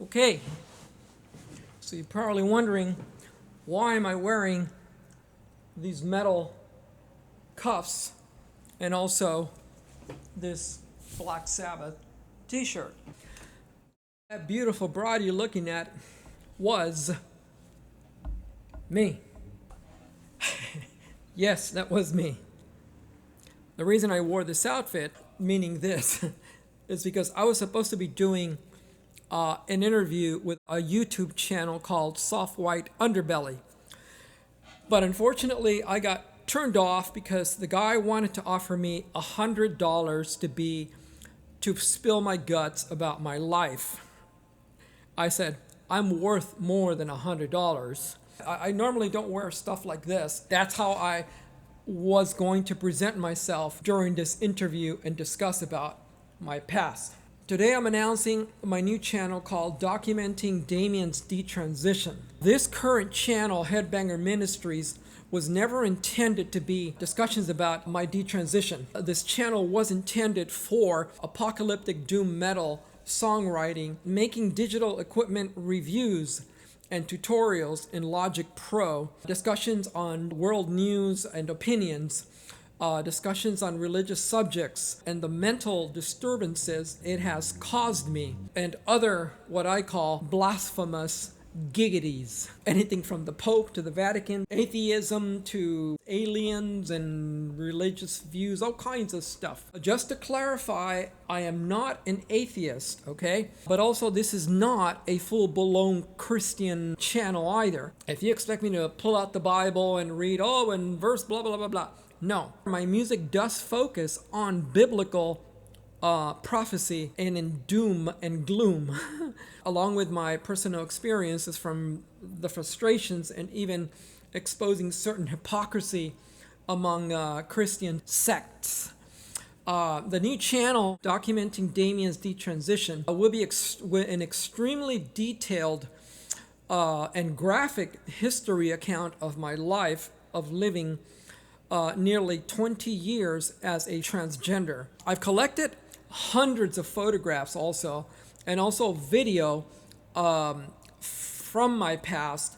Okay, so you're probably wondering, why am I wearing these metal cuffs and also this Black Sabbath t-shirt? That beautiful bride you're looking at was me. Yes, that was me. The reason I wore this outfit, meaning this, is because I was supposed to be doing an interview with a YouTube channel called Soft White Underbelly. But unfortunately, I got turned off because the guy wanted to offer me $100 to spill my guts about my life. I said, I'm worth more than $100. I normally don't wear stuff like this. That's how I was going to present myself during this interview and discuss about my past. Today I'm announcing my new channel called Documenting Damiens Detransition. This current channel, Headbanger Ministries, was never intended to be discussions about my detransition. This channel was intended for apocalyptic doom metal songwriting, making digital equipment reviews and tutorials in Logic Pro, discussions on world news and opinions, discussions on religious subjects and the mental disturbances it has caused me, and other what I call blasphemous giggities. Anything from the Pope to the Vatican, atheism to aliens and religious views, all kinds of stuff. Just to clarify, I am not an atheist, okay? But also this is not a full-blown Christian channel either. If you expect me to pull out the Bible and read, and verse blah blah blah blah, no. My music does focus on biblical prophecy and in doom and gloom, along with my personal experiences from the frustrations and even exposing certain hypocrisy among Christian sects. The new channel, Documenting Damiens Detransition, will be an extremely detailed and graphic history account of my life of living nearly 20 years as a transgender. I've collected hundreds of photographs also, and also video from my past,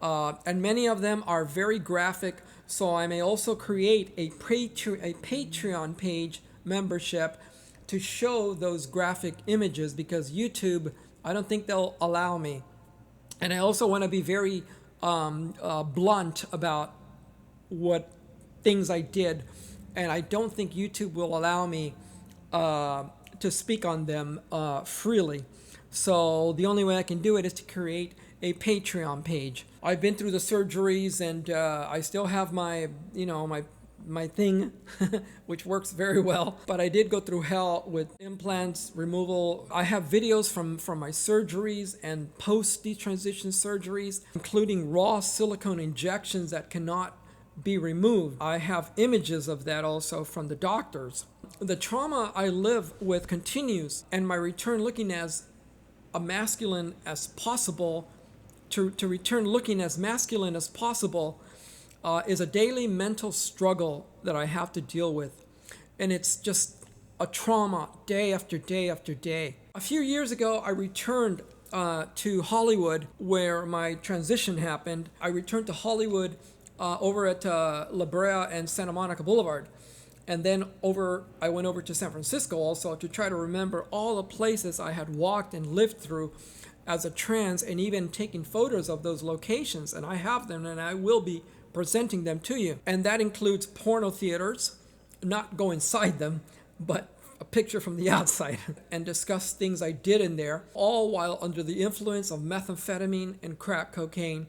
and many of them are very graphic, so I may also create a Patreon page membership to show those graphic images, because YouTube, I don't think they'll allow me. And I also want to be very blunt about what things I did, and I don't think YouTube will allow me to speak on them freely. So the only way I can do it is to create a Patreon page. I've been through the surgeries, and I still have my thing, which works very well. But I did go through hell with implants removal. I have videos from my surgeries and post-detransition surgeries, including raw silicone injections that cannot be removed. I have images of that also from the doctors. The trauma I live with continues, and my return looking as masculine as possible, to return looking as masculine as possible, is a daily mental struggle that I have to deal with. And it's just a trauma day after day after day. A few years ago, I returned to Hollywood, where my transition happened. I returned to Hollywood over at La Brea and Santa Monica Boulevard. And then I went over to San Francisco also to try to remember all the places I had walked and lived through as a trans, and even taking photos of those locations. And I have them, and I will be presenting them to you. And that includes porno theaters, not go inside them, but a picture from the outside, and discuss things I did in there, all while under the influence of methamphetamine and crack cocaine,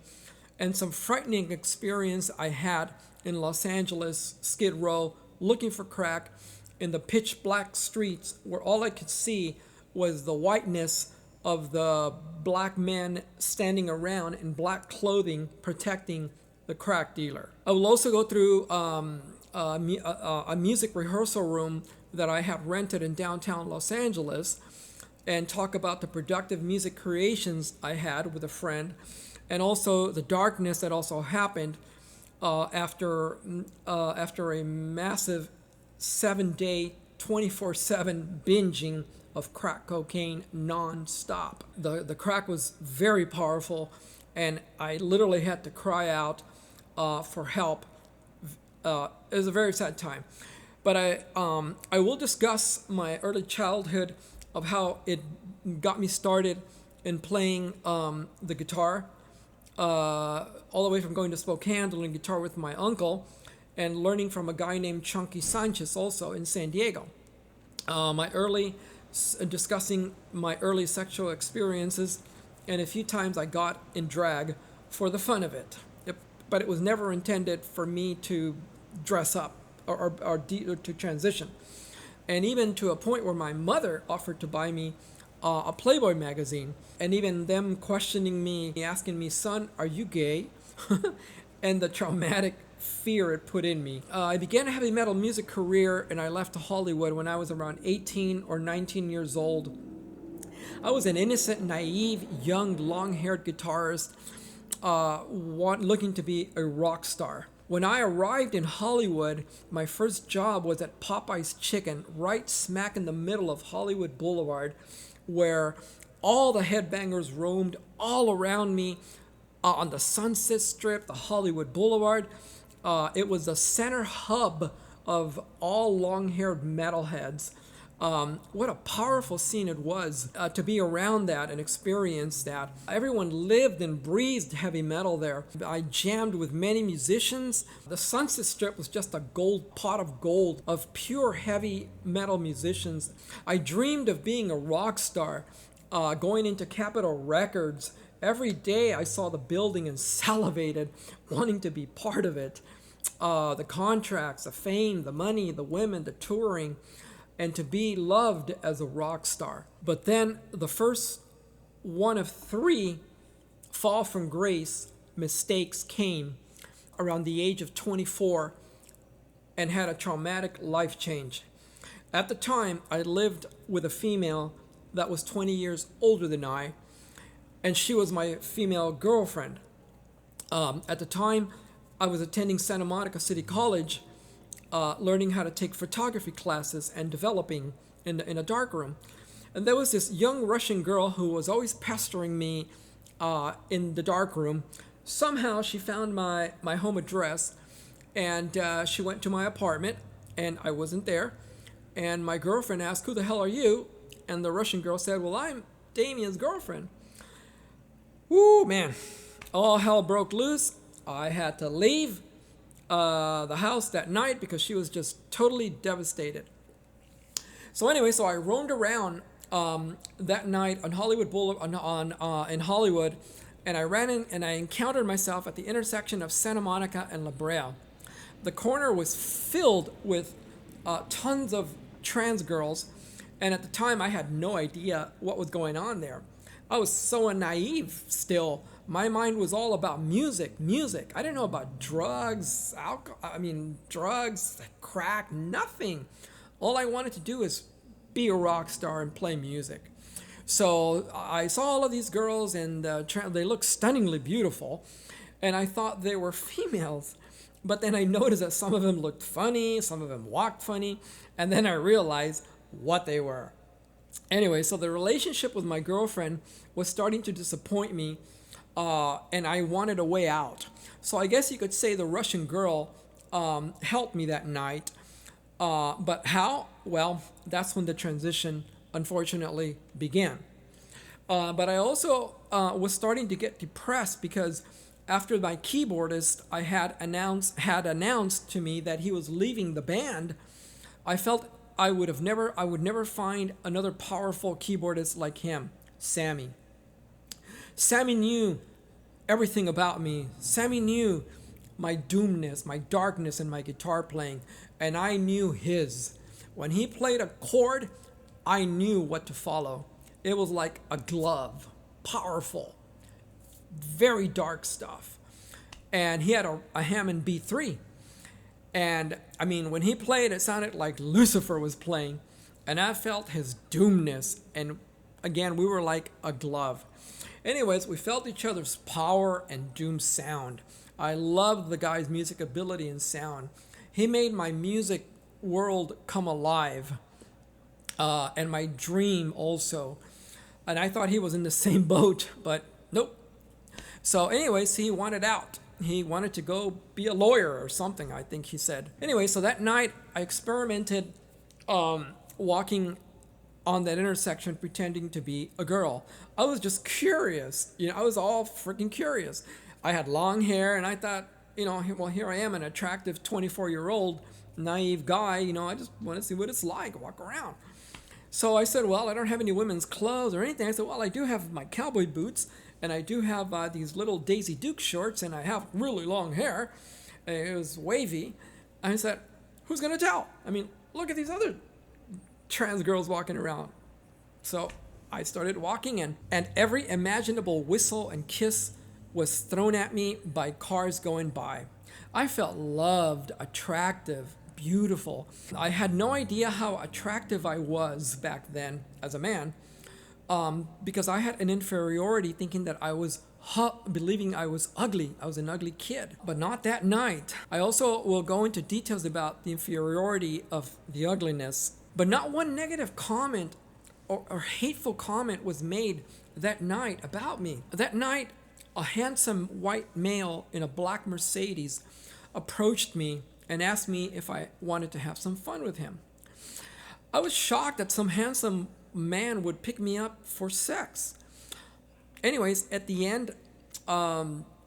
and some frightening experience I had in Los Angeles, Skid Row, looking for crack in the pitch black streets, where all I could see was the whiteness of the black men standing around in black clothing protecting the crack dealer. I will also go through a music rehearsal room that I have rented in downtown Los Angeles, and talk about the productive music creations I had with a friend, and also the darkness that also happened after a massive 7-day, 24/7 binging of crack cocaine non-stop. The crack was very powerful, and I literally had to cry out for help. It was a very sad time. But I will discuss my early childhood of how it got me started in playing the guitar, all the way from going to Spokane to learning guitar with my uncle and learning from a guy named Chunky Sanchez also in San Diego. Discussing my early sexual experiences, and a few times I got in drag for the fun of it. But it was never intended for me to dress up or to transition. And even to a point where my mother offered to buy me a Playboy magazine, and even them questioning me, asking me, "Son, are you gay?" And the traumatic fear it put in me. I began a heavy metal music career, and I left Hollywood when I was around 18 or 19 years old. I was an innocent, naive, young, long-haired guitarist looking to be a rock star. When I arrived in Hollywood, my first job was at Popeye's Chicken, right smack in the middle of Hollywood Boulevard, where all the headbangers roamed all around me on the Sunset Strip, the Hollywood Boulevard. It was the center hub of all long-haired metalheads. What a powerful scene it was to be around that and experience that. Everyone lived and breathed heavy metal there. I jammed with many musicians. The Sunset Strip was just a pot of gold of pure heavy metal musicians. I dreamed of being a rock star, going into Capitol Records. Every day I saw the building and salivated, wanting to be part of it. The contracts, the fame, the money, the women, the touring, and to be loved as a rock star. But then the first one of three fall from grace mistakes came around the age of 24 and had a traumatic life change. At the time, I lived with a female that was 20 years older than I, and she was my female girlfriend. At the time, I was attending Santa Monica City College, learning how to take photography classes and developing in a darkroom. And there was this young Russian girl who was always pestering me in the darkroom. Somehow she found my home address, and she went to my apartment, and I wasn't there. And my girlfriend asked, "Who the hell are you?" And the Russian girl said, "Well, I'm Damien's girlfriend." Woo, man. All hell broke loose. I had to leave the house that night because she was just totally devastated. So anyway, I roamed around that night on Hollywood Boulevard in Hollywood, and I ran in and I encountered myself at the intersection of Santa Monica and La Brea. The corner was filled with tons of trans girls, and at the time I had no idea what was going on there. I was so naive still. My mind was all about music. I didn't know about drugs, drugs, crack, nothing. All I wanted to do is be a rock star and play music. So I saw all of these girls, and they looked stunningly beautiful, and I thought they were females. But then I noticed that some of them looked funny, some of them walked funny, and then I realized what they were. Anyway, so the relationship with my girlfriend was starting to disappoint me, and I wanted a way out. So I guess you could say the Russian girl helped me that night. But how? Well, that's when the transition, unfortunately, began. But I also was starting to get depressed because after my keyboardist had announced to me that he was leaving the band, I felt I would never find another powerful keyboardist like him, Sammy. Sammy knew everything about me. Sammy knew my doomness, my darkness in my guitar playing, and I knew his. When he played a chord, I knew what to follow. It was like a glove, powerful, very dark stuff. And he had a Hammond B3. And I mean, when he played, it sounded like Lucifer was playing, and I felt his doomness. And again, we were like a glove. Anyways, we felt each other's power and doom sound. I loved the guy's music ability and sound. He made my music world come alive. and my dream also. And I thought he was in the same boat, but nope. So, anyways, he wanted out. He wanted to go be a lawyer or something, I think he said. Anyway, so that night I experimented walking on that intersection pretending to be a girl. I was just curious. I was all freaking curious. I had long hair and I thought, well, here I am, an attractive 24-year-old naive guy. I just want to see what it's like, walk around. So I said, well, I don't have any women's clothes or anything. I said, well, I do have my cowboy boots, and I do have these little Daisy Duke shorts, and I have really long hair. It was wavy. I said, who's going to tell? I mean, look at these other trans girls walking around. So I started walking, and every imaginable whistle and kiss was thrown at me by cars going by. I felt loved, attractive, beautiful. I had no idea how attractive I was back then as a man, because I had an inferiority thinking that I was believing I was ugly. I was an ugly kid, but not that night. I also will go into details about the inferiority of the ugliness, but not one negative comment or hateful comment was made that night about me. That night, a handsome white male in a black Mercedes approached me and asked me if I wanted to have some fun with him. I was shocked that some handsome man would pick me up for sex. Anyways, at the end,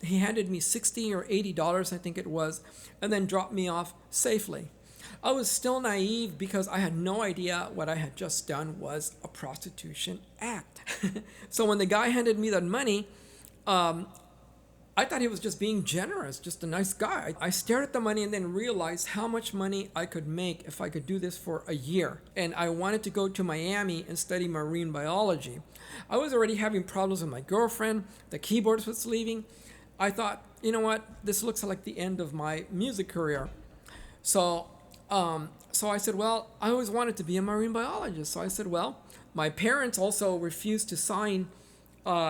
he handed me $60 or $80, I think it was, and then dropped me off safely. I was still naive because I had no idea what I had just done was a prostitution act. So when the guy handed me that money, I thought he was just being generous, just a nice guy. I stared at the money and then realized how much money I could make if I could do this for a year. And I wanted to go to Miami and study marine biology. I was already having problems with my girlfriend. The keyboard was leaving. I thought, you know what? This looks like the end of my music career. So I said, well, I always wanted to be a marine biologist. So I said, well, my parents also refused to sign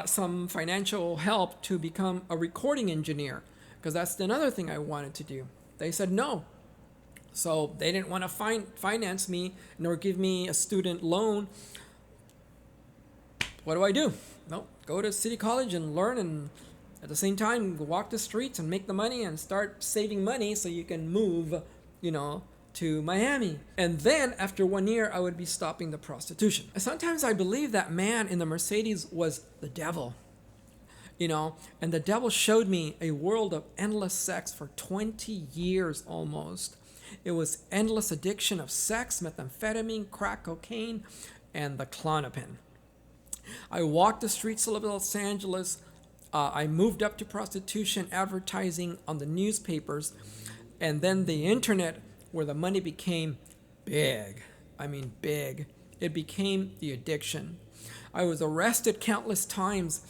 some financial help to become a recording engineer, because that's another thing I wanted to do. They said no. So they didn't want to finance me nor give me a student loan. What do? No, go to City College and learn, and at the same time walk the streets and make the money and start saving money so you can move, to Miami. And then after 1 year, I would be stopping the prostitution. Sometimes I believe that man in the Mercedes was the devil, and the devil showed me a world of endless sex for 20 years almost. It was endless addiction of sex, methamphetamine, crack cocaine, and the Klonopin. I walked the streets of Los Angeles. I moved up to prostitution, advertising on the newspapers, and then the internet, where the money became big. I mean, big. It became the addiction. I was arrested countless times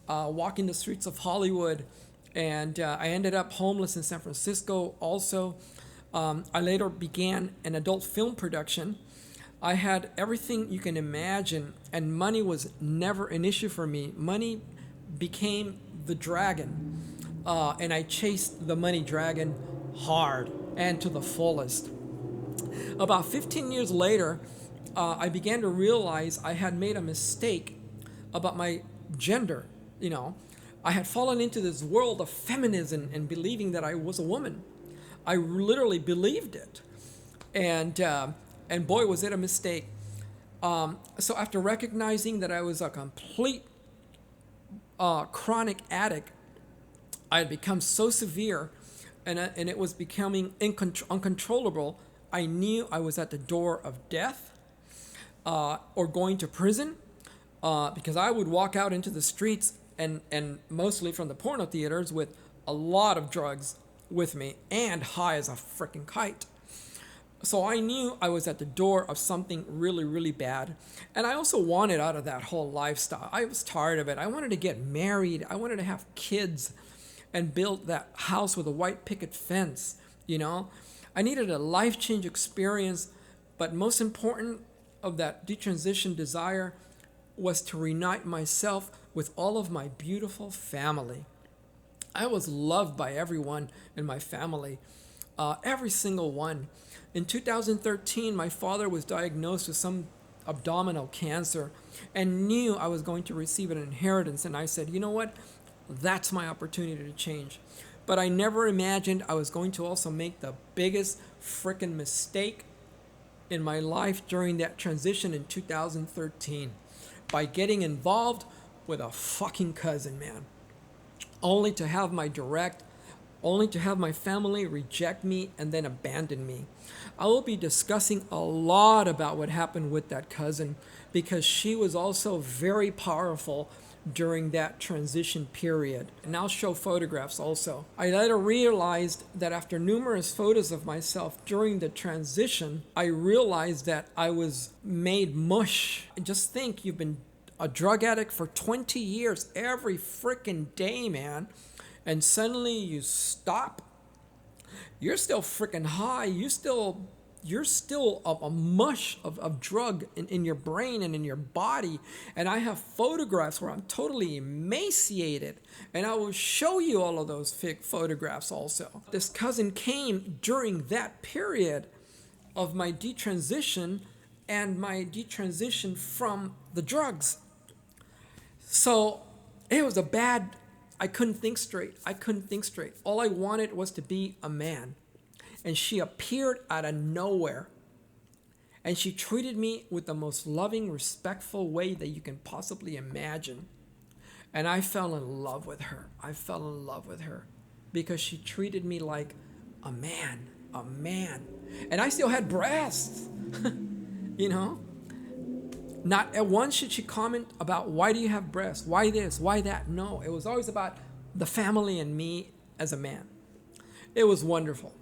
walking the streets of Hollywood, and I ended up homeless in San Francisco also. I later began an adult film production. I had everything you can imagine, and money was never an issue for me. Money became the dragon, and I chased the money dragon hard and to the fullest. About 15 years later, I began to realize I had made a mistake about my gender. I had fallen into this world of feminism and believing that I was a woman. I literally believed it, and boy, was it a mistake. So after recognizing that I was a complete chronic addict, I had become so severe, and it was becoming uncontrollable. I knew I was at the door of death or going to prison, because I would walk out into the streets and mostly from the porno theaters with a lot of drugs with me and high as a freaking kite. So I knew I was at the door of something really, really bad. And I also wanted out of that whole lifestyle. I was tired of it. I wanted to get married. I wanted to have kids and build that house with a white picket fence, I needed a life-change experience, but most important of that detransition desire was to reunite myself with all of my beautiful family. I was loved by everyone in my family, every single one. In 2013, my father was diagnosed with some abdominal cancer and knew I was going to receive an inheritance. And I said, you know what? That's my opportunity to change. But I never imagined I was going to also make the biggest freaking mistake in my life during that transition in 2013 by getting involved with a fucking cousin, man. Only to have my family reject me and then abandon me. I will be discussing a lot about what happened with that cousin because she was also very powerful during that transition period. And I'll show photographs also. I later realized that after numerous photos of myself during the transition, I realized that I was made mush. Just think, you've been a drug addict for 20 years every freaking day, man. And suddenly you stop. You're still freaking high. You're still a mush of drug in your brain and in your body. And I have photographs where I'm totally emaciated. And I will show you all of those fake photographs also. This cousin came during that period of my detransition and my detransition from the drugs. So it was I couldn't think straight. All I wanted was to be a man. And she appeared out of nowhere. And she treated me with the most loving, respectful way that you can possibly imagine. And I fell in love with her. Because she treated me like a man. And I still had breasts. You know? Not at once should she comment about why do you have breasts? Why this? Why that? No, it was always about the family and me as a man. It was wonderful.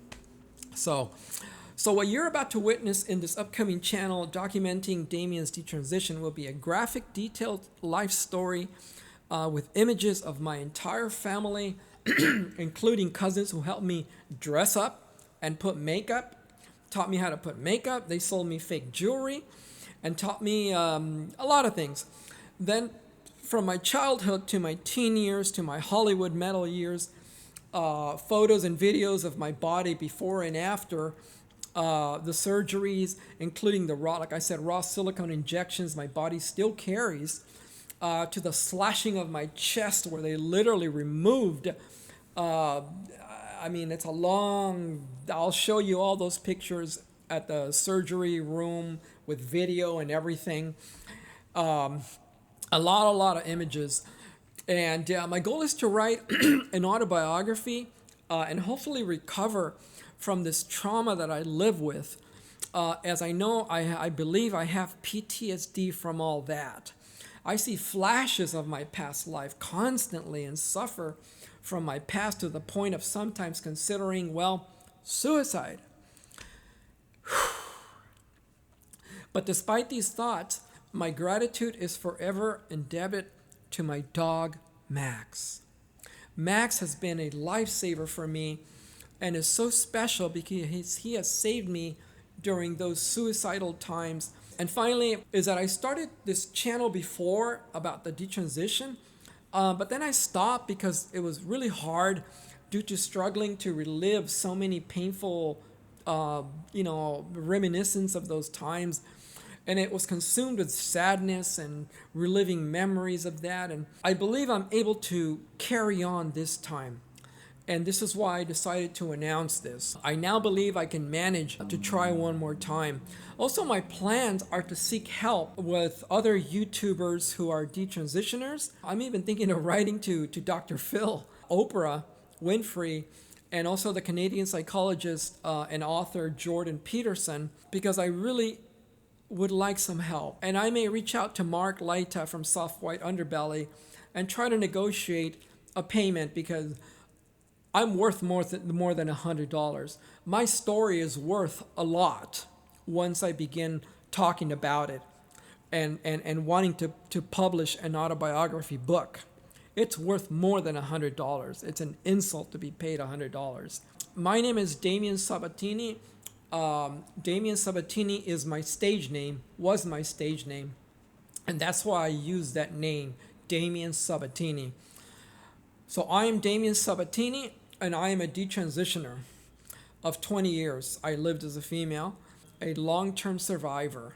So what you're about to witness in this upcoming channel documenting Damien's detransition will be a graphic, detailed life story with images of my entire family, including cousins who helped me dress up and put makeup, taught me how to put makeup. They sold me fake jewelry and taught me a lot of things. Then from my childhood to my teen years to my Hollywood metal years, photos and videos of my body before and after the surgeries, including the raw silicone injections my body still carries, to the slashing of my chest where they literally removed. It's a long. I'll show you all those pictures at the surgery room with video and everything. A lot of images. And my goal is to write an autobiography and hopefully recover from this trauma that I live with. As I know, I believe I have PTSD from all that. I see flashes of my past life constantly and suffer from my past to the point of sometimes considering, suicide. But despite these thoughts, my gratitude is forever indebted to my dog, Max. Max has been a lifesaver for me and is so special because he has saved me during those suicidal times. And finally, is that I started this channel before about the detransition, but then I stopped because it was really hard due to struggling to relive so many painful, reminiscence of those times. And it was consumed with sadness and reliving memories of that. And I believe I'm able to carry on this time. And this is why I decided to announce this. I now believe I can manage to try one more time. Also, my plans are to seek help with other YouTubers who are detransitioners. I'm even thinking of writing to Dr. Phil, Oprah Winfrey, and also the Canadian psychologist and author Jordan Peterson, because I really would like some help. And I may reach out to Mark Laita from Soft White Underbelly and try to negotiate a payment because I'm worth more than $100. My story is worth a lot once I begin talking about it and wanting to publish an autobiography book. It's worth more than $100. It's an insult to be paid $100. My name is Damiens Sabatini. Damiens Sabatini is my stage name, was my stage name, and that's why I use that name, Damiens Sabatini. So I am Damiens Sabatini, and I am a detransitioner of 20 years. I lived as a female, a long-term survivor.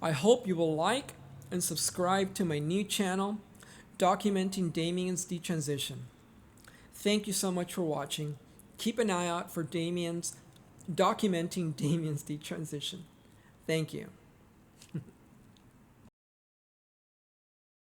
I hope you will like and subscribe to my new channel, documenting Damiens Detransition. Thank you so much for watching. Keep an eye out for documenting Damiens Detransition. Thank you.